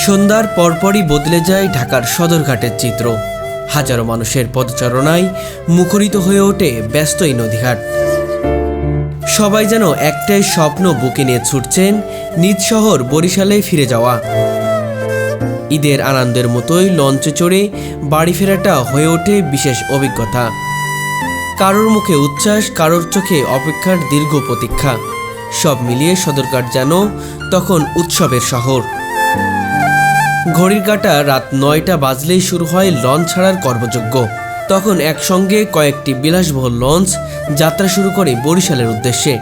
সন্ধ্যার পরপরই বদলে যায় ঢাকার সদরঘাটের চিত্র। হাজারো মানুষের পদচারণায় মুখরিত হয়ে ওঠে ব্যস্ত এই নদীঘাট। সবাই যেন একটাই স্বপ্ন বুকে নিয়ে ছুটছেন নিজ শহর বরিশালে ফিরে যাওয়া। ঈদের আনন্দের মতোই লঞ্চে চড়ে বাড়ি ফেরাটা হয়ে ওঠে বিশেষ অভিজ্ঞতা। কারোর মুখে উচ্ছ্বাস, কারোর চোখে অপেক্ষার দীর্ঘ প্রতীক্ষা। সব মিলিয়ে সদরঘাট যেন তখন উৎসবের শহর। ঘড়ির কাঁটা রাত ৯টা বাজলেই শুরু হয় লঞ্চ ছাড়ার কর্মযজ্ঞ। তখন একসঙ্গে কয়েকটি বিলাসবহুল লঞ্চ যাত্রা শুরু করে বরিশালের উদ্দেশ্যে।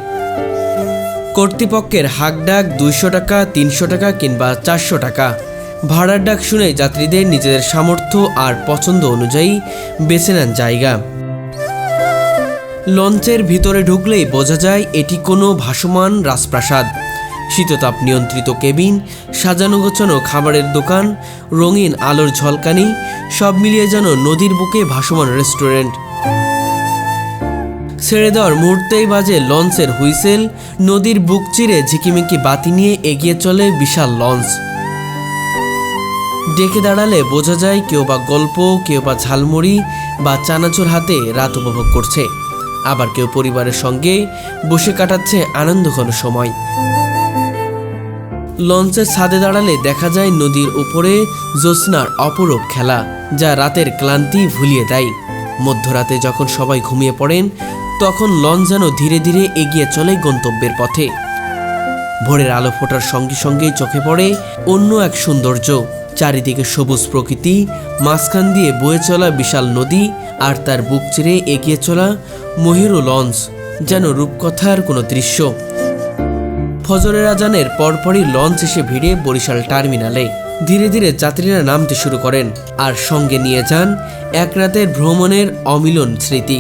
কর্তৃপক্ষের হাঁকডাক ২০০ টাকা, ৩০০ টাকা কিংবা ৪০০ টাকা। ভাড়ার ডাক শুনে যাত্রীদের নিজেদের সামর্থ্য আর পছন্দ অনুযায়ী বেছে নেন জায়গা। লঞ্চের ভিতরে ঢুকলেই বোঝা যায় এটি কোনো ভাসমান রাজপ্রাসাদ। শীততাপ নিয়ন্ত্রিত কেবিন, সাজানো গোছানো খাবারের দোকান, রঙিন আলোর ঝলকানি, সব মিলিয়ে যেন নদীর বুকে ভাসমান রেস্টুরেন্ট। ছেড়ে দেওয়ার মুহূর্তেই বাজে লঞ্চের হুইসেল। নদীর বুক চিরে ঝিকিমিকি বাতি নিয়ে এগিয়ে চলে বিশাল লঞ্চ। ডেকে দাঁড়ালে বোঝা যায় কেউ বা গল্প, কেউ বা ঝালমুড়ি বা চানাচুর হাতে রাত উপভোগ করছে, আবার কেউ পরিবারের সঙ্গে বসে কাটাচ্ছে আনন্দঘন সময়। লঞ্চের ছাদে দাঁড়ালে দেখা যায় নদীর উপরে জ্যোৎস্নার অপরূপ খেলা, যা রাতের ক্লান্তি ভুলিয়ে দেয়। মধ্যরাতে যখন সবাই ঘুমিয়ে পড়েন, তখন লঞ্চ যেন ধীরে ধীরে এগিয়ে চলে গন্তব্যের পথে। ভোরের আলো ফোটার সঙ্গে সঙ্গেই চোখে পড়ে অন্য এক সৌন্দর্য। চারিদিকে সবুজ প্রকৃতি, মাঝখান দিয়ে বয়ে চলা বিশাল নদী, আর তার বুক চিরে এগিয়ে চলা মহিরু লঞ্চ, যেন রূপকথার কোনো দৃশ্য। ফজরের আজানের পরপরই লঞ্চ এসে ভিড়ে বরিশাল টার্মিনালে। ধীরে ধীরে যাত্রীরা নামতে শুরু করেন, আর সঙ্গে নিয়ে যান এক রাতের ভ্রমণের অমিলন স্মৃতি।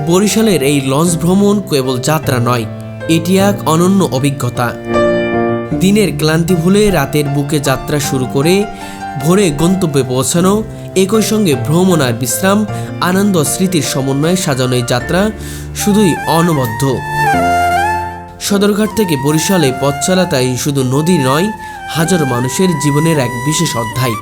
বরিশালের এই লঞ্চ ভ্রমণ কেবল যাত্রা নয়, এটি এক অনন্য অভিজ্ঞতা। দিনের ক্লান্তি ভুলে রাতের বুকে যাত্রা শুরু করে ভোরে গন্তব্যে পৌঁছানো, একই সঙ্গে ভ্রমণ আর বিশ্রাম, আনন্দ স্মৃতির সমন্বয়ে সাজানো এই যাত্রা শুধুই অনবদ্য। সদরঘাট থেকে বরিশালে পথ চলা তাই শুধু নদী নয়, হাজারো মানুষের জীবনের এক বিশেষ অধ্যায়।